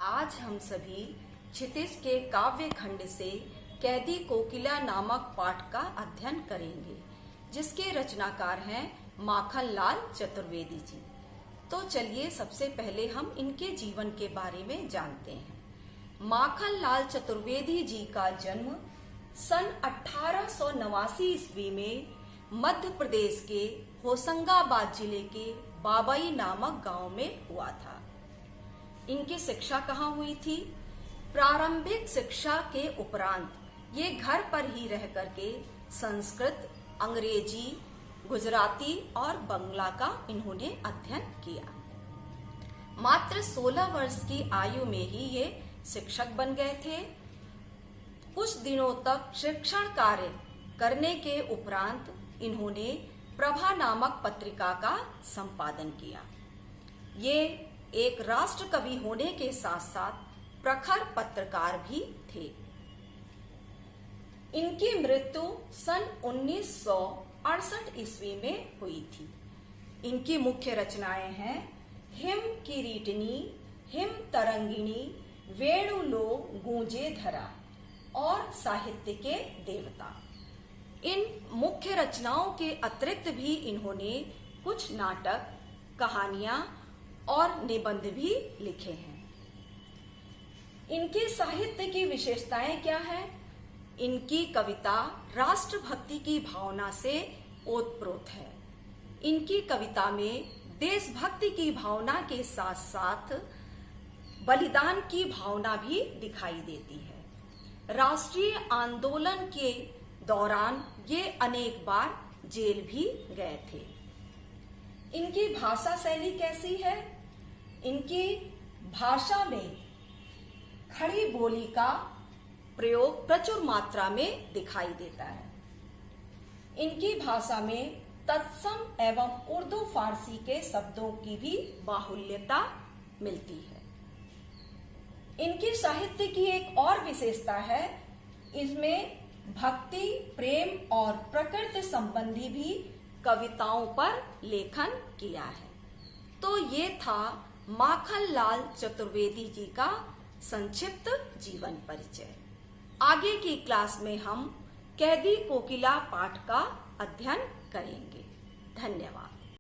आज हम सभी क्षितिज के काव्य खंड से कैदी कोकिला नामक पाठ का अध्ययन करेंगे, जिसके रचनाकार हैं माखनलाल चतुर्वेदी जी। तो चलिए सबसे पहले हम इनके जीवन के बारे में जानते हैं। माखनलाल चतुर्वेदी जी का जन्म सन 1889 ईस्वी में मध्य प्रदेश के होशंगाबाद जिले के बाबई नामक गांव में हुआ था। इनकी शिक्षा कहाँ हुई थी? प्रारंभिक शिक्षा के उपरांत ये घर पर ही रह करके संस्कृत, अंग्रेजी, गुजराती और बंगला का इन्होंने अध्ययन किया। मात्र 16 वर्ष की आयु में ही ये शिक्षक बन गए थे। कुछ दिनों तक शिक्षण कार्य करने के उपरांत इन्होंने प्रभा नामक पत्रिका का संपादन किया। ये एक राष्ट्र कवि होने के साथ साथ प्रखर पत्रकार भी थे। इनकी मृत्यु सन 1968 ईस्वी में हुई थी। इनकी मुख्य रचनाएं हैं हिम किरीटिनी, हिम तरंगिणी, वेणुलो गूंजे धरा और साहित्य के देवता। इन मुख्य रचनाओं के अतिरिक्त भी इन्होंने कुछ नाटक, कहानियां और निबंध भी लिखे हैं। इनके साहित्य की विशेषताएं क्या है? इनकी कविता राष्ट्रभक्ति की भावना से ओतप्रोत है। इनकी कविता में देशभक्ति की भावना के साथ साथ बलिदान की भावना भी दिखाई देती है। राष्ट्रीय आंदोलन के दौरान ये अनेक बार जेल भी गए थे। इनकी भाषा शैली कैसी है? इनकी भाषा में खड़ी बोली का प्रयोग प्रचुर मात्रा में दिखाई देता है। इनकी भाषा में तत्सम एवं उर्दू फारसी के शब्दों की भी बाहुल्यता मिलती है। इनकी साहित्य की एक और विशेषता है, इसमें भक्ति, प्रेम और प्रकृति संबंधी भी कविताओं पर लेखन किया है। तो ये था माखनलाल चतुर्वेदी जी का संक्षिप्त जीवन परिचय। आगे की क्लास में हम कैदी कोकिला पाठ का अध्ययन करेंगे। धन्यवाद।